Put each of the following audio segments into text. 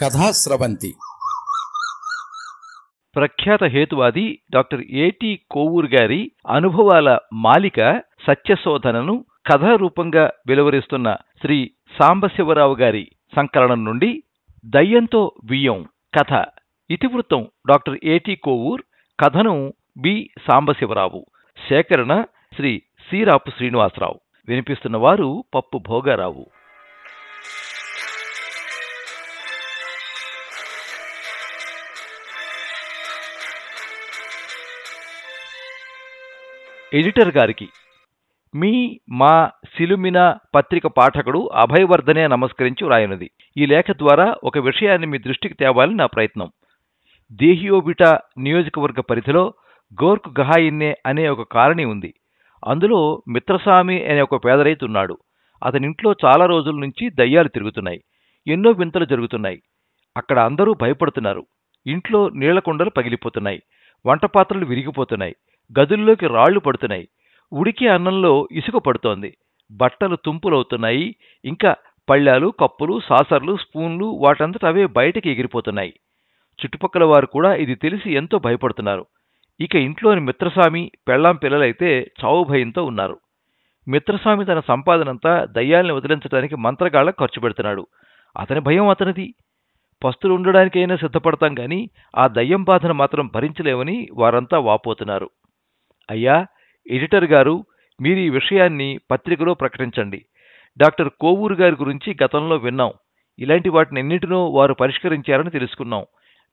కథాస్రవంతి. ప్రఖ్యాత హేతువాది డాక్టర్ ఏటి కోవూర్ గారి అనుభవాల మాలిక సత్యశోధనను కథారూపంగా వెలువరిస్తున్న శ్రీ సాంబశివరావు గారి సంకలనం నుండి దయ్యంతో బియ్యం కథ. ఇతివృత్తం డాక్టర్ ఏటి కోవూర్, కథను బి సాంబశివరావు, సేకరణ శ్రీ సిరాపు శ్రీనివాసరావు. వినిపిస్తున్నవారు పప్పు భోగారావు. ఎడిటర్ గారికి మీ మా సిలుమినా పత్రిక పాఠకుడు అభయవర్ధనే నమస్కరించి వ్రాయనుది. ఈ లేఖ ద్వారా ఒక విషయాన్ని మీ దృష్టికి తేవాలని నా ప్రయత్నం. దేహియోబిటా నియోజకవర్గ పరిధిలో గోర్క్ గహాయిన్నే అనే ఒక కాలనీ ఉంది. అందులో మిత్రస్వామి అనే ఒక పేద రైతు ఉన్నాడు. అతనింట్లో చాలా రోజుల నుంచి దయ్యాలు తిరుగుతున్నాయి. ఎన్నో వింతలు జరుగుతున్నాయి. అక్కడ అందరూ భయపడుతున్నారు. ఇంట్లో నీళ్ల కుండలు పగిలిపోతున్నాయి. వంటపాత్రలు విరిగిపోతున్నాయి. గదుల్లోకి రాళ్లు పడుతున్నాయి. ఉడికే అన్నంలో ఇసుక పడుతోంది. బట్టలు తుంపులవుతున్నాయి. ఇంకా పళ్ళాలు, కప్పులు, సాసర్లు, స్పూన్లు వాటంతట అవే బయటకి ఎగిరిపోతున్నాయి. చుట్టుపక్కల వారు కూడా ఇది తెలిసి ఎంతో భయపడుతున్నారు. ఇక ఇంట్లోని మిత్రస్వామి, పెళ్ళాం పిల్లలైతే చావు భయంతో ఉన్నారు. మిత్రస్వామి తన సంపాదనంతా దయ్యాల్ని వదిలించడానికి మంత్రగాళ్లకు ఖర్చు పెడుతున్నాడు. అతని భయం అతనిది. పస్తులు ఉండడానికైనా సిద్ధపడతాం గాని ఆ దయ్యం బాధను మాత్రం భరించలేమని వారంతా వాపోతున్నారు. అయ్యా ఎడిటర్ గారు, మీరు ఈ విషయాన్ని పత్రికలో ప్రకటించండి. డాక్టర్ కోవూరు గారి గురించి గతంలో విన్నాం. ఇలాంటి వాటిని ఎన్నింటినో వారు పరిష్కరించారని తెలుసుకున్నాం.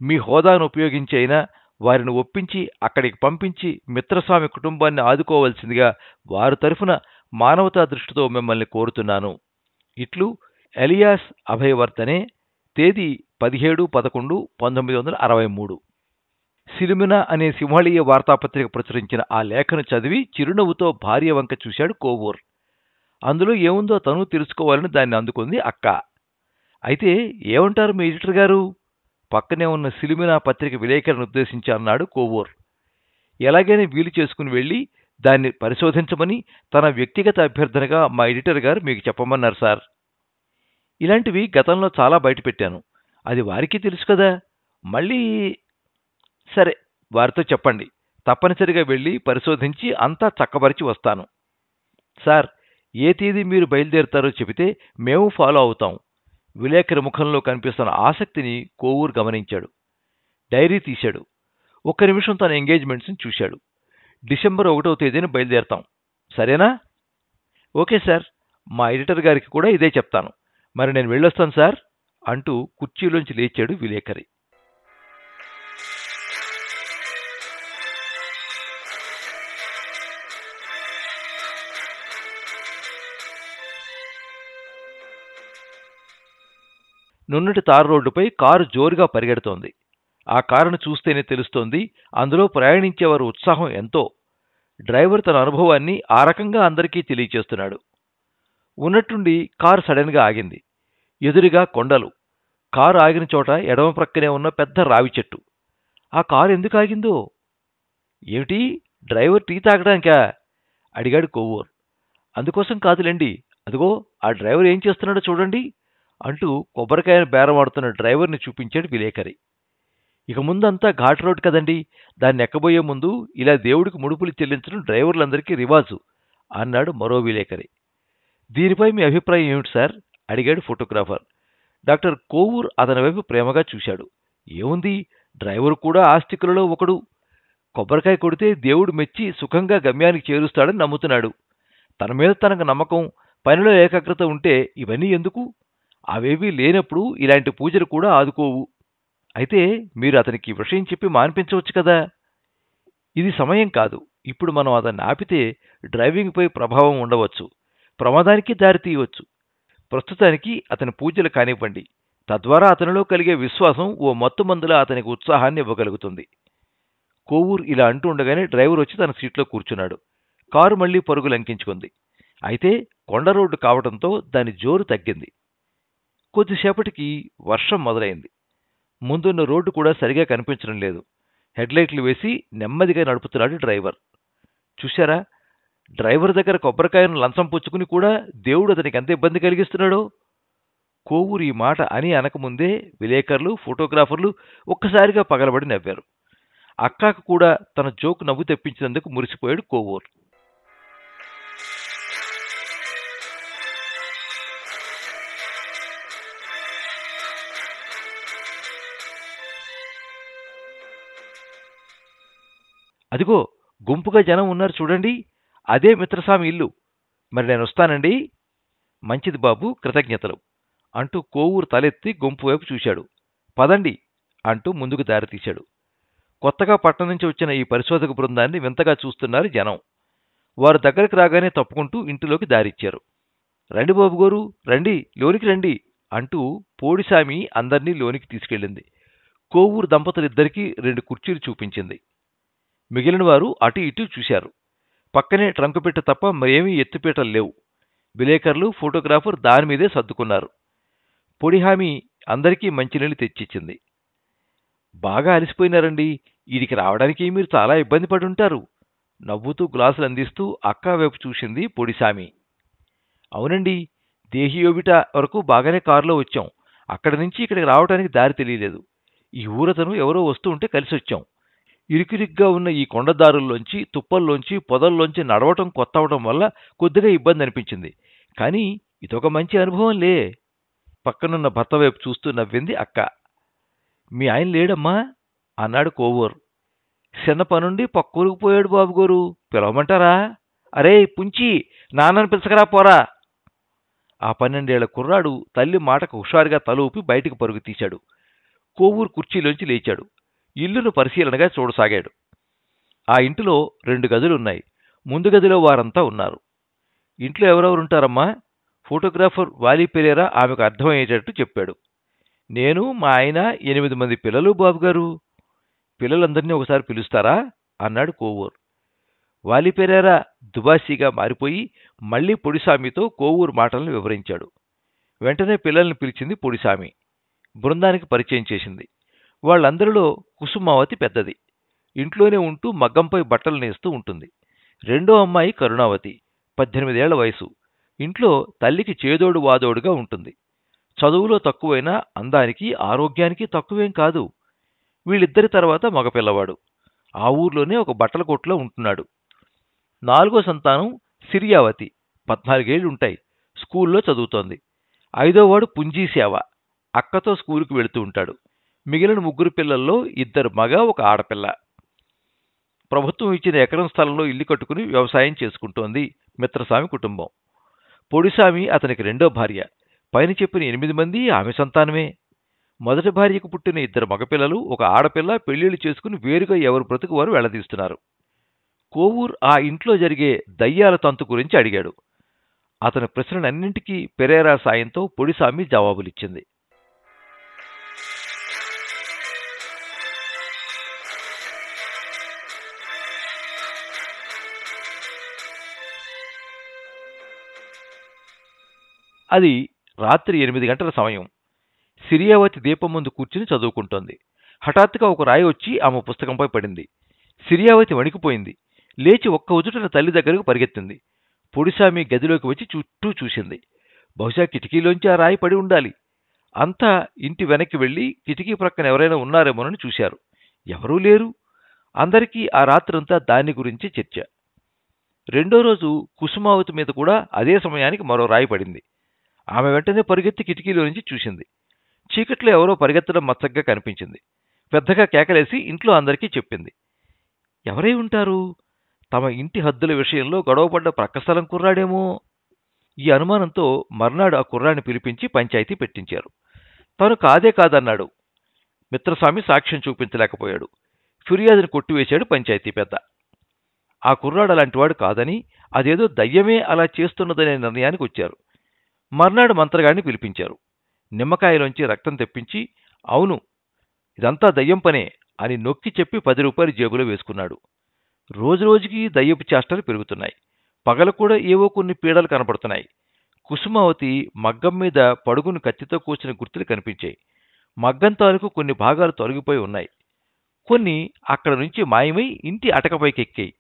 మీ హోదాను ఉపయోగించి అయినా వారిని ఒప్పించి అక్కడికి పంపించి మిత్రస్వామి కుటుంబాన్ని ఆదుకోవలసిందిగా వారి తరఫున మానవతా దృష్టితో మిమ్మల్ని కోరుతున్నాను. ఇట్లు ఎలియాస్ అభయవర్ధనే. తేదీ 17/11/1963. సిలుమినా అనే సింహళీయ వార్తాపత్రిక ప్రచురించిన ఆ లేఖను చదివి చిరునవ్వుతో భార్య వంక చూశాడు కోవూర్. అందులో ఏముందో తను తెలుసుకోవాలని దాన్ని అందుకుంది అక్క. అయితే ఏమంటారు మీ ఎడిటర్ గారు? పక్కనే ఉన్న సిలుమినా పత్రిక విలేకరులను ఉద్దేశించి అన్నాడు కోవూర్. ఎలాగైనా వీలు చేసుకుని వెళ్ళి దాన్ని పరిశోధించమని తన వ్యక్తిగత అభ్యర్థనగా మా ఎడిటర్ గారు మీకు చెప్పమన్నారు సార్. ఇలాంటివి గతంలో చాలా బయటపెట్టాను. అది వారికి తెలుసు కదా. మళ్ళీ సరే, వారితో చెప్పండి. తప్పనిసరిగా వెళ్ళి పరిశోధించి అంతా చక్కబరిచి వస్తాను. సార్, ఏ తేదీ మీరు బయలుదేరుతారో చెబితే మేము ఫాలో అవుతాం. విలేకరి ముఖంలో కనిపిస్తున్న ఆసక్తిని కోవూర్ గమనించాడు. డైరీ తీశాడు. ఒక్క నిమిషం తన ఎంగేజ్మెంట్స్ని చూశాడు. డిసెంబర్ 1వ తేదీన బయలుదేరతాం. సరేనా? ఓకే సార్, మా ఎడిటర్ గారికి కూడా ఇదే చెప్తాను. మరి నేను వెళ్ళొస్తాను సార్ అంటూ కుర్చీలోంచి లేచాడు విలేకరి. నున్నటి తారు రోడ్డుపై కారు జోరుగా పరిగెడుతోంది. ఆ కారును చూస్తేనే తెలుస్తోంది అందులో ప్రయాణించేవారు ఉత్సాహం ఎంతో. డ్రైవర్ తన అనుభవాన్ని ఆ రకంగా అందరికీ తెలియచేస్తున్నాడు. ఉన్నట్టుండి కారు సడన్గా ఆగింది. ఎదురుగా కొండలు. కారు ఆగిన చోట ఎడమ ప్రక్కనే ఉన్న పెద్ద రావి చెట్టు. ఆ కారు ఎందుకు ఆగిందో? ఏమిటి, డ్రైవర్ టీ తాగడానికా? అడిగాడు కోవూర్. అందుకోసం కాదులేండి, అదిగో ఆ డ్రైవర్ ఏం చేస్తున్నాడో చూడండి అంటూ కొబ్బరికాయను బేరమాడుతున్న డ్రైవర్ని చూపించాడు విలేకరి. ఇక ముందంతా ఘాట్ రోడ్ కదండి, దాన్ని ఎక్కబోయే ముందు ఇలా దేవుడికి ముడుపులు చెల్లించడం డ్రైవర్లందరికీ రివాజు అన్నాడు మరో విలేకరి. దీనిపై మీ అభిప్రాయం ఏమిటి సార్? అడిగాడు ఫోటోగ్రాఫర్. డాక్టర్ కోవూర్ అతని వైపు ప్రేమగా చూశాడు. ఏముంది, డ్రైవర్ కూడా ఆస్తికులలో ఒకడు. కొబ్బరికాయ కొడితే దేవుడు మెచ్చి సుఖంగా గమ్యానికి చేరుస్తాడని నమ్ముతున్నాడు. తన మీద తనకు నమ్మకం, పనిలో ఏకాగ్రత ఉంటే ఇవన్నీ ఎందుకు? అవేవీ లేనప్పుడు ఇలాంటి పూజలు కూడా ఆదుకోవు. అయితే మీరు అతనికి ఈ విషయం చెప్పి మాన్పించవచ్చు కదా. ఇది సమయం కాదు. ఇప్పుడు మనం అతన్ని ఆపితే డ్రైవింగ్పై ప్రభావం ఉండవచ్చు, ప్రమాదానికి దారితీయవచ్చు. ప్రస్తుతానికి అతని పూజలు కానివ్వండి. తద్వారా అతనిలో కలిగే విశ్వాసం ఓ మత్తుమందులా అతనికి ఉత్సాహాన్ని ఇవ్వగలుగుతుంది. కోవూర్ ఇలా అంటూ ఉండగానే డ్రైవర్ వచ్చి తన సీట్లో కూర్చున్నాడు. కారు మళ్లీ పరుగు లంకించుకుంది. అయితే కొండ రోడ్డు కావడంతో దాని జోరు తగ్గింది. కొద్దిసేపటికి వర్షం మొదలైంది. ముందున్న రోడ్డు కూడా సరిగా కనిపించడం లేదు. హెడ్లైట్లు వేసి నెమ్మదిగా నడుపుతున్నాడు డ్రైవర్. చూశారా, డ్రైవర్ దగ్గర కొబ్బరికాయను లంచం పుచ్చుకుని కూడా దేవుడు అతనికి ఎంత ఇబ్బంది కలిగిస్తున్నాడో. కోవూరు ఈ మాట అని అనకముందే విలేకరులు, ఫోటోగ్రాఫర్లు ఒక్కసారిగా పగలబడి నవ్వారు. అక్కకు కూడా తన జోకు నవ్వు తెప్పించినందుకు మురిసిపోయాడు కోవూరు. అదిగో గుంపుగా జనం ఉన్నారు చూడండి, అదే మిత్రస్వామి ఇల్లు. మరి నేను వస్తానండి. మంచిది బాబు, కృతజ్ఞతలు అంటూ కోవూరు తలెత్తి గుంపు వైపు చూశాడు. పదండి అంటూ ముందుకు దారితీశాడు. కొత్తగా పట్టణం నుంచి వచ్చిన ఈ పరిశోధక బృందాన్ని వింతగా చూస్తున్నారు జనం. వారు దగ్గరకు రాగానే తప్పుకుంటూ ఇంటిలోకి దారిచ్చారు. రండి బాబుగారు, రండి, లోనికి రండి అంటూ పోడిసామి అందర్నీ లోనికి తీసుకెళ్ళింది. కోవూరు దంపతులిద్దరికీ 2 కుర్చీలు చూపించింది. మిగిలిన వారు అటు ఇటు చూశారు. పక్కనే ట్రంకుపెట్టె తప్ప మరేమీ ఎత్తుపీటలు లేవు. విలేకరులు, ఫోటోగ్రాఫర్ దానిమీదే సర్దుకున్నారు. పొడిహామి అందరికీ మంచినీళ్ళు తెచ్చిచ్చింది. బాగా అలసిపోయినారండి, ఈడికి రావడానికి మీరు చాలా ఇబ్బంది పడుంటారు. నవ్వుతూ గ్లాసులు అందిస్తూ అక్క వైపు చూసింది పొడిసామి. అవునండి, దేహియోబిట వరకు బాగానే కారులో వచ్చాం. అక్కడి నుంచి ఇక్కడికి రావడానికి దారి తెలియలేదు. ఈ ఊరతను ఎవరో వస్తూ ఉంటే కలిసొచ్చాం. ఇరుకిరుగ్గా ఉన్న ఈ కొండదారుల్లోంచి, తుప్పల్లోంచి, పొదల్లోంచి నడవటం కొత్త అవడం వల్ల కొద్దిగా ఇబ్బంది అనిపించింది. కానీ ఇదొక మంచి అనుభవంలే. పక్కనున్న భర్త వైపు చూస్తూ నవ్వింది అక్క. మీ ఆయన లేడమ్మా అన్నాడు కోవూరు. చిన్న పనుండి పక్కూరుకు పోయాడు బాబుగారు, పిలవమంటారా? అరే పుంచి, నాన్నను పిలుచకరా పోరా. ఆ 12 ఏళ్ల కుర్రాడు తల్లి మాటకు హుషారుగా తల ఊపి బయటికి పరుగు తీశాడు. కోవూరు కుర్చీలోంచి లేచాడు. ఇల్లును పరిశీలనగా చూడసాగాడు. ఆ ఇంటిలో 2 గదులున్నాయి. ముందు గదిలో వారంతా ఉన్నారు. ఇంట్లో ఎవరెవరుంటారమ్మా? ఫోటోగ్రాఫర్ వాలీ పెరేరా ఆమెకు అర్థమయ్యేటట్టు చెప్పాడు. నేను, మా ఆయన, 8 మంది పిల్లలు బాబుగారు. పిల్లలందరినీ ఒకసారి పిలుస్తారా అన్నాడు కోవూరు. వాలీ పెరేరా దుబాసీగా మారిపోయి మళ్లీ పొడిసామితో కోవూరు మాటలను వివరించాడు. వెంటనే పిల్లల్ని పిలిచింది పొడిసామి. బృందానికి పరిచయం చేసింది. వాళ్ళందరిలో కుసుమావతి పెద్దది. ఇంట్లోనే ఉంటూ మగ్గంపై బట్టలు నేస్తూ ఉంటుంది. రెండో అమ్మాయి కరుణావతి, 18 ఏళ్ల వయసు. ఇంట్లో తల్లికి చేదోడు వాదోడుగా ఉంటుంది. చదువులో తక్కువైనా అందానికి, ఆరోగ్యానికి తక్కువేం కాదు. వీళ్ళిద్దరి తర్వాత మగపిల్లవాడు. ఆ ఊర్లోనే ఒక బట్టల కొట్లో ఉంటున్నాడు. 4గో సంతానం సిరియావతి, 14 ఏళ్లుంటాయి. స్కూల్లో చదువుతోంది. 5వాడు పుంజీసేవ, అక్కతో స్కూలుకు వెళుతూ ఉంటాడు. మిగిలిన 3 పిల్లల్లో 2 మగ, 1 ఆడపిల్ల. ప్రభుత్వం ఇచ్చిన ఎకరం స్థలంలో ఇల్లు కట్టుకుని వ్యవసాయం చేసుకుంటోంది మిత్రస్వామి కుటుంబం. పొడిసామి అతనికి రెండో భార్య. పైన చెప్పిన 8 మంది ఆమె సంతానమే. మొదటి భార్యకు పుట్టిన 2 మగపిల్లలు, 1 ఆడపిల్ల పెళ్లిళ్లు చేసుకుని వేరుగా ఎవరు బ్రతుకు వారు వెళ్లదీస్తున్నారు. కోవూర్ ఆ ఇంట్లో జరిగే దయ్యాల తంతు గురించి అడిగాడు. అతని ప్రశ్నలన్నింటికీ పెరేరా సాయంతో పొడిసామి జవాబులిచ్చింది. అది రాత్రి 8 గంటల సమయం. సిరియావతి దీపం ముందు కూర్చుని చదువుకుంటోంది. హఠాత్తుగా ఒక రాయి వచ్చి ఆమె పుస్తకంపై పడింది. సిరియావతి వణికిపోయింది. లేచి ఒక్క ఉదుటన తల్లి దగ్గరకు పరిగెత్తింది. పొడిసామి గదిలోకి వచ్చి చుట్టూ చూసింది. బహుశా కిటికీలోంచి ఆ రాయి పడి ఉండాలి. అంతా ఇంటి వెనక్కి వెళ్లి కిటికీ ప్రక్కన ఎవరైనా ఉన్నారేమోనని చూశారు. ఎవరూ లేరు. అందరికీ ఆ రాత్రంతా దాని గురించి చర్చ. రెండో రోజు కుసుమావతి మీద కూడా అదే సమయానికి మరో రాయి పడింది. ఆమె వెంటనే పరుగెత్తి కిటికీలో నుంచి చూసింది. చీకట్లో ఎవరో పరిగెత్తడం మచ్చగ్గా కనిపించింది. పెద్దగా కేకలేసి ఇంట్లో అందరికీ చెప్పింది. ఎవరై ఉంటారు? తమ ఇంటి హద్దుల విషయంలో గొడవపడ్డ ప్రక్కస్థలం కుర్రాడేమో. ఈ అనుమానంతో మర్నాడు ఆ కుర్రాడిని పిలిపించి పంచాయతీ పెట్టించారు. తను కాదే కాదన్నాడు. మిత్రస్వామి సాక్ష్యం చూపించలేకపోయాడు. ఫిర్యాదును కొట్టివేశాడు పంచాయతీ పెద్ద. ఆ కుర్రాడు అలాంటివాడు కాదని, అదేదో దయ్యమే అలా చేస్తున్నదనే నిర్ణయానికి వచ్చారు. మర్నాడు మంత్రగాడిని పిలిపించారు. నిమ్మకాయలోంచి రక్తం తెప్పించి, అవును ఇదంతా దయ్యం పనే అని నొక్కి చెప్పి 10 రూపాయలు జేబులో వేసుకున్నాడు. రోజురోజుకి దయ్యపు చేష్టలు పెరుగుతున్నాయి. పగలు కూడా ఏవో కొన్ని పీడలు కనపడుతున్నాయి. కుసుమావతి మగ్గం మీద పడుగును కత్తితో కూర్చిన గుర్తులు కనిపించాయి. మగ్గం తాలూకు కొన్ని భాగాలు తొలగిపోయి ఉన్నాయి. కొన్ని అక్కడ నుంచి మాయమై ఇంటి అటకపైకెక్కాయి.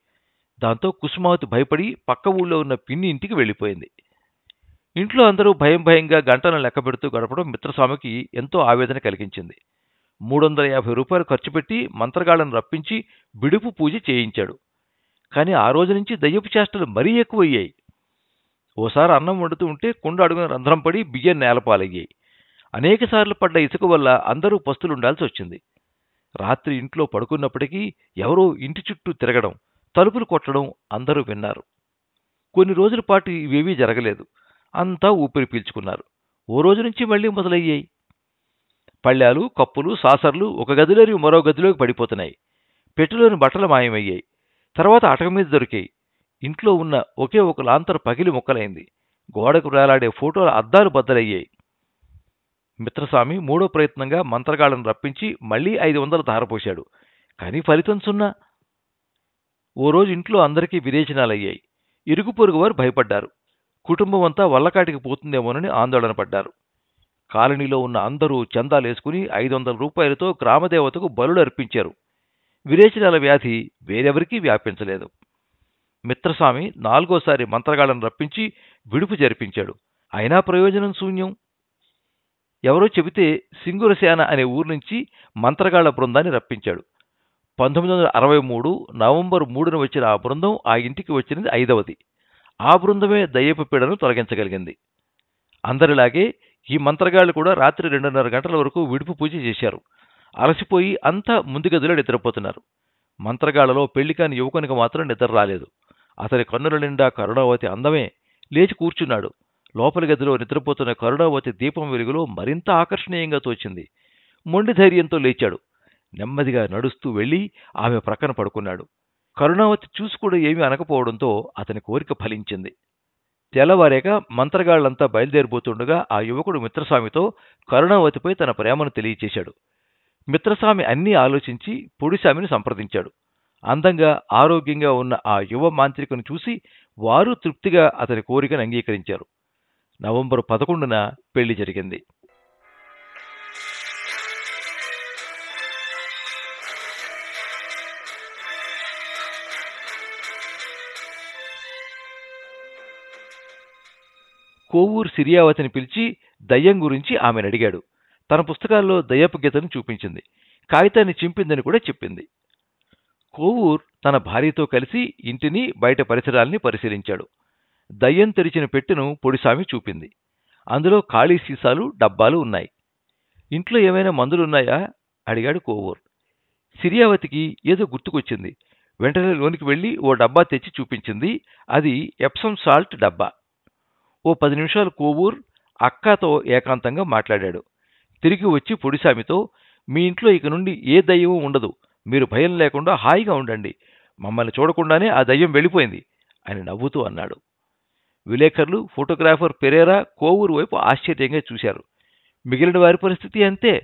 దాంతో కుసుమావతి భయపడి పక్క ఊళ్ళో ఉన్న పిన్ని ఇంటికి వెళ్ళిపోయింది. ఇంట్లో అందరూ భయం భయంగా గంటలను లెక్కపెడుతూ గడపడం మిత్రస్వామికి ఎంతో ఆవేదన కలిగించింది. 350 ఖర్చు పెట్టి మంత్రగాళ్లను రప్పించి విడుపు పూజ చేయించాడు. కానీ ఆ రోజు నుంచి దయ్యపు చేష్టలు మరీ ఎక్కువయ్యాయి. ఓసారి అన్నం వండుతూ ఉంటే కుండ అడుగున రంధ్రం పడి బియ్యం నేలపాలయ్యాయి. అనేకసార్లు పడ్డ ఇసుక వల్ల అందరూ పస్తులుండాల్సి వచ్చింది. రాత్రి ఇంట్లో పడుకున్నప్పటికీ ఎవరో ఇంటి చుట్టూ తిరగడం, తలుపులు కొట్టడం అందరూ విన్నారు. కొన్ని రోజుల పాటు ఇవేవీ జరగలేదు. అంతా ఊపిరి పీల్చుకున్నారు. ఓ రోజు నుంచి మళ్లీ మొదలయ్యాయి. పళ్ళాలు, కప్పులు, సాసర్లు ఒక గదిలోని మరో గదిలోకి పడిపోతున్నాయి. పెట్టెలోని బట్టలు మాయమయ్యాయి. తర్వాత అటక మీద దొరికాయి. ఇంట్లో ఉన్న ఒకే ఒక లాంతరు పగిలి ముక్కలైంది. గోడకు వేలాడే ఫోటోల అద్దాలు బద్దలయ్యాయి. మిత్రస్వామి మూడో ప్రయత్నంగా మంత్రగాళ్లను రప్పించి మళ్లీ 500 ధారపోశాడు. కానీ ఫలితం సున్నా. ఓ రోజు ఇంట్లో అందరికీ విరేచనాలయ్యాయి. ఇరుగు పొరుగు వారు భయపడ్డారు. కుటుంబం అంతా వల్లకాటికి పోతుందేమోనని ఆందోళన పడ్డారు. కాలనీలో ఉన్న అందరూ చందాలేసుకుని 500 రూపాయలతో గ్రామదేవతకు బలులు అర్పించారు. విరేచనాల వ్యాధి వేరెవరికీ వ్యాపించలేదు. మిత్రస్వామి 4గోసారి మంత్రగాళ్లను రప్పించి విడుపు జరిపించాడు. అయినా ప్రయోజనం శూన్యం. ఎవరో చెబితే సింగురసేన అనే ఊరు నుంచి మంత్రగాళ్ల బృందాన్ని రప్పించాడు. 1963 నవంబర్ 3న వచ్చిన ఆ బృందం ఆ ఇంటికి వచ్చినది 5వది. ఆ బృందమే దయ్యపు పీడను తొలగించగలిగింది. అందరిలాగే ఈ మంత్రగాళ్లు కూడా రాత్రి 2:30 గంటల వరకు విడుపు పూజ చేశారు. అలసిపోయి అంతా ముందు గదిలో నిద్రపోతున్నారు. మంత్రగాళ్లలో పెళ్లికాని యువకునికి మాత్రం నిద్ర రాలేదు. అతని కన్నుల నిండా కరుణావతి అందమే. లేచి కూర్చున్నాడు. లోపలి గదిలో నిద్రపోతున్న కరుణావతి దీపం వెలుగులో మరింత ఆకర్షణీయంగా తోచింది. మొండి ధైర్యంతో లేచాడు. నెమ్మదిగా నడుస్తూ వెళ్లి ఆమె ప్రక్కన పడుకున్నాడు. కరుణావతి చూసి కూడా ఏమీ అనకపోవడంతో అతని కోరిక ఫలించింది. తెల్లవారాక మంత్రగాళ్లంతా బయలుదేరిపోతుండగా ఆ యువకుడు మిత్రస్వామితో కరుణావతిపై తన ప్రేమను తెలియచేశాడు. మిత్రస్వామి అన్నీ ఆలోచించి పొడిస్వామిని సంప్రదించాడు. అందంగా ఆరోగ్యంగా ఉన్న ఆ యువ మాంత్రికుని చూసి వారు తృప్తిగా అతని కోరికను అంగీకరించారు. నవంబర్ 11న పెళ్లి జరిగింది. కోవూరు సిరియావతిని పిలిచి దయ్యం గురించి ఆమెను అడిగాడు. తన పుస్తకాల్లో దయ్యపు గీతను చూపించింది. కాగితాన్ని చింపిందని కూడా చెప్పింది. కోవూర్ తన భార్యతో కలిసి ఇంటిని, బయట పరిసరాల్ని పరిశీలించాడు. దయ్యం తెరిచిన పెట్టెను పొడిస్వామి చూపింది. అందులో ఖాళీ సీసాలు, డబ్బాలు ఉన్నాయి. ఇంట్లో ఏమైనా మందులున్నాయా అడిగాడు కోవూర్. సిరియావతికి ఏదో గుర్తుకొచ్చింది. వెంటనే లోనికి వెళ్లి ఓ డబ్బా తెచ్చి చూపించింది. అది ఎప్సమ్ సాల్ట్ డబ్బా. ఓ 10 నిమిషాలు కోవూర్ అక్కతో ఏకాంతంగా మాట్లాడాడు. తిరిగి వచ్చి పొడిస్వామితో, మీ ఇంట్లో ఇక నుండి ఏ దయ్యమూ ఉండదు. మీరు భయం లేకుండా హాయిగా ఉండండి. మమ్మల్ని చూడకుండానే ఆ దయ్యం వెళ్ళిపోయింది అని నవ్వుతూ అన్నాడు. విలేకరులు, ఫోటోగ్రాఫర్ పెరేరా కోవూరు వైపు ఆశ్చర్యంగా చూశారు. మిగిలిన వారి పరిస్థితి అంతే.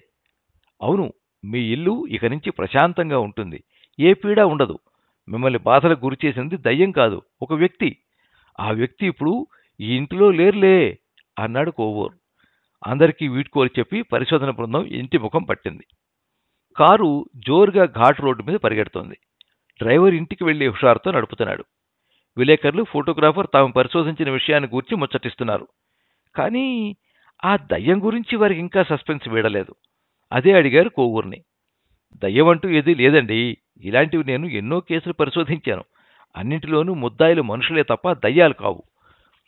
అవును, మీ ఇల్లు ఇక నుంచి ప్రశాంతంగా ఉంటుంది. ఏ పీడా ఉండదు. మిమ్మల్ని బాధలకు గురిచేసింది దయ్యం కాదు, ఒక వ్యక్తి. ఆ వ్యక్తి ఇప్పుడు ఈ ఇంటిలో లేరులే అన్నాడు కోవూర్. అందరికీ వీడ్కోలు చెప్పి పరిశోధన బృందం ఇంటి ముఖం పట్టింది. కారు జోరుగా ఘాట్ రోడ్డు మీద పరిగెడుతోంది. డ్రైవర్ ఇంటికి వెళ్లే హుషారుతో నడుపుతున్నాడు. విలేకరులు, ఫోటోగ్రాఫర్ తాము పరిశోధించిన విషయాన్ని గూర్చి ముచ్చటిస్తున్నారు. కానీ ఆ దయ్యం గురించి వారికి ఇంకా సస్పెన్స్ వీడలేదు. అదే అడిగారు కోవూర్ని. దయ్యం అంటూ ఏదీ లేదండి. ఇలాంటివి నేను ఎన్నో కేసులు పరిశోధించాను. అన్నింటిలోనూ ముద్దాయిలు మనుషులే తప్ప దయ్యాలు కావు.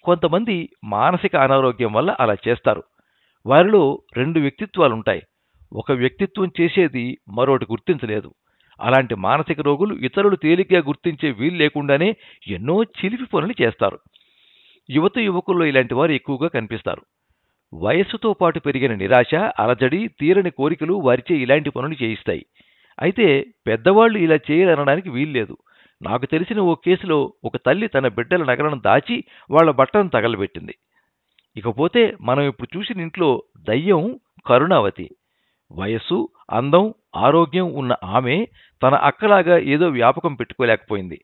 కొంతమంది మానసిక అనారోగ్యం వల్ల అలా చేస్తారు. వారిలో 2 వ్యక్తిత్వాలుంటాయి. ఒక వ్యక్తిత్వం చేసేది మరోటి గుర్తించలేదు. అలాంటి మానసిక రోగులు ఇతరులు తేలిగ్గా గుర్తించే వీలు లేకుండానే ఎన్నో చిలిపి పనులు చేస్తారు. యువత యువకుల్లో ఇలాంటి వారు ఎక్కువగా కనిపిస్తారు. వయస్సుతో పాటు పెరిగిన నిరాశ, అలజడి, తీరని కోరికలు వారిచే ఇలాంటి పనులు చేయిస్తాయి. అయితే పెద్దవాళ్లు ఇలా చేయరనడానికి వీల్లేదు. నాకు తెలిసిన ఓ కేసులో ఒక తల్లి తన బిడ్డల నగలను దాచి వాళ్ల బట్టను తగలబెట్టింది. ఇకపోతే మనం ఇప్పుడు చూసిన ఇంట్లో దయ్యం కరుణావతి. వయస్సు, అందం, ఆరోగ్యం ఉన్న ఆమె తన అక్కలాగా ఏదో వ్యాపకం పెట్టుకోలేకపోయింది.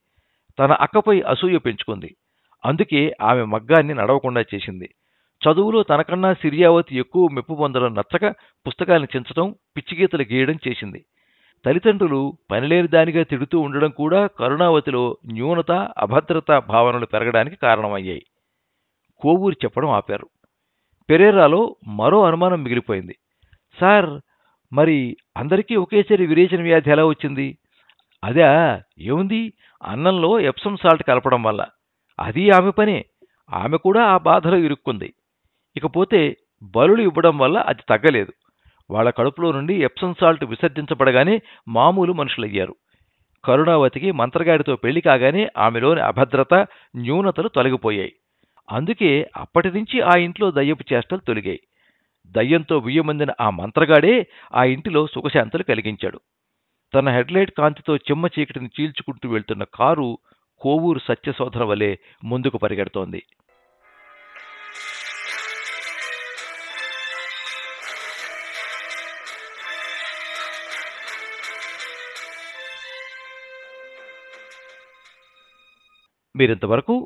తన అక్కపై అసూయ పెంచుకుంది. అందుకే ఆమె మగ్గాన్ని నడవకుండా చేసింది. చదువులో తనకన్నా సిరియావతి ఎక్కువ మెప్పు పొందడం నచ్చక పుస్తకాలను చించడం, పిచ్చిగీతలు గీయడం చేసింది. తల్లిదండ్రులు పనిలేని దానిగా తిడుతూ ఉండడం కూడా కరుణావతిలో న్యూనత, అభద్రతా భావనలు పెరగడానికి కారణమయ్యాయి. కోవూరు చెప్పడం ఆపారు. పెరేరాలో మరో అనుమానం మిగిలిపోయింది. సార్, మరి అందరికీ ఒకేసారి విరేచన వ్యాధి ఎలా వచ్చింది? అదా, ఏముంది, అన్నంలో ఎప్సమ్ సాల్ట్ కలపడం వల్ల. అది ఆమె పనే. ఆమె కూడా ఆ బాధలో ఇరుక్కుంది. ఇకపోతే బలులు ఇవ్వడం వల్ల అది తగ్గలేదు. వాళ్ల కడుపులో నుండి ఎప్సమ్ సాల్ట్ విసర్జించబడగానే మామూలు మనుషులయ్యారు. కరుణావతికి మంత్రగాడితో పెళ్లి కాగానే ఆమెలోని అభద్రత, న్యూనతలు తొలగిపోయాయి. అందుకే అప్పటి నుంచి ఆ ఇంట్లో దయ్యపు చేష్టలు తొలిగాయి. దయ్యంతో వియ్యమందిన ఆ మంత్రగాడే ఆ ఇంటిలో సుఖశాంతులు కలిగించాడు. తన హెడ్లైట్ కాంతితో చిమ్మ చీకటిని చీల్చుకుంటూ వెళ్తున్న కారు కోవూరు సత్యశోధన వలె ముందుకు పరిగెడుతోంది. మీరింతవరకు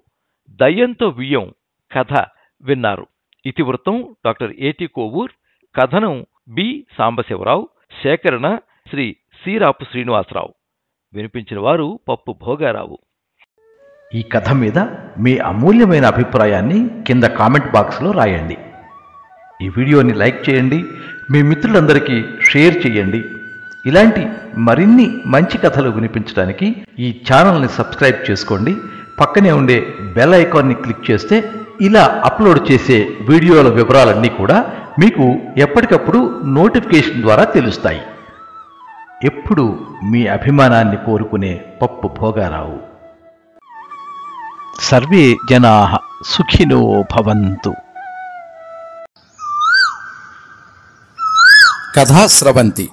దయ్యంతో వియ్యం కథ విన్నారు. ఇతివృత్తం డాక్టర్ ఏటి కోవూర్, కథనం బి సాంబశివరావు, సేకరణ శ్రీ శ్రీరాపు శ్రీనివాసరావు. వినిపించిన వారు పప్పు భోగారావు. ఈ కథ మీద మీ అమూల్యమైన అభిప్రాయాన్ని కింద కామెంట్ బాక్స్లో రాయండి. ఈ వీడియోని లైక్ చేయండి, మీ మిత్రులందరికీ షేర్ చేయండి. ఇలాంటి మరిన్ని మంచి కథలు వినిపించడానికి ఈ ఛానల్ని సబ్స్క్రైబ్ చేసుకోండి. పక్కనే ఉండే బెల్ ఐకాన్ని క్లిక్ చేస్తే ఇలా అప్లోడ్ చేసే వీడియోల వివరాలన్నీ కూడా మీకు ఎప్పటికప్పుడు నోటిఫికేషన్ ద్వారా తెలుస్తాయి. ఎప్పుడు మీ అభిమానాన్ని కోరుకునే పప్పు భోగారావు. సర్వే జనాః సుఖినో భవంతు. కథా స్రవంతి.